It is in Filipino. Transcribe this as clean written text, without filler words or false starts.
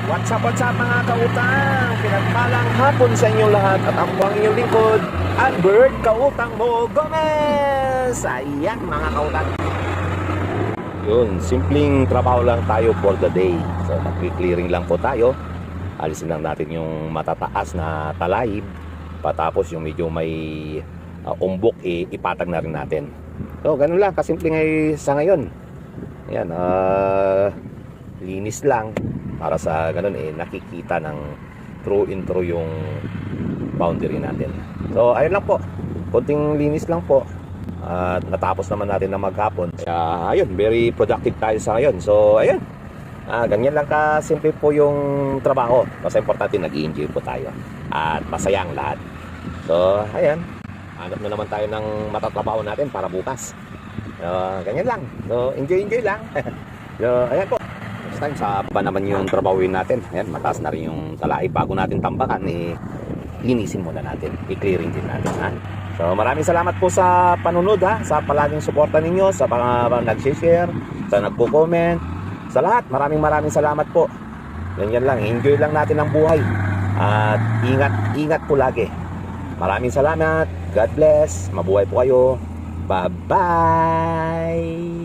What's up mga kautang? Pinagpalang hapon sa inyong lahat at ako ang inyong lingkod, Albert Kautang Mo Gomez! Ayan mga kautang. Yun, simpleng trabaho lang tayo for the day. So mag-clearing lang po tayo. Alisin lang natin yung matataas na talayib. Patapos yung medyo may umbok, ipatag na rin natin. So ganun lang, kasimple ngay sa ngayon. Ayan, linis lang. Para sa ganun nakikita ng through and through yung boundary natin. So ayun lang po, konting linis lang po. At natapos naman natin na maghapon. Kaya ayun, very productive tayo sa ngayon. So ayun, ganyan lang kasimple po yung trabaho. Basta importante nag-i-enjoy po tayo at masaya ang lahat. So ayan, hanap na naman tayo ng matatrabaho natin para bukas. Ganyan lang. So enjoy lang. So ayan po, next time sa pa naman yung trabawin natin. Ayan, mataas na rin yung talay. Bago natin tambakan, linisin muna natin, i-clearing din natin, ha? So maraming salamat po sa panunod, ha, sa palaging suporta ninyo, sa mga nag-share, sa nagpo-comment, sa lahat. Maraming salamat po. Ganyan lang, enjoy lang natin ang buhay at ingat po lagi. Maraming salamat. God bless. Mabuhay po kayo. Bye bye.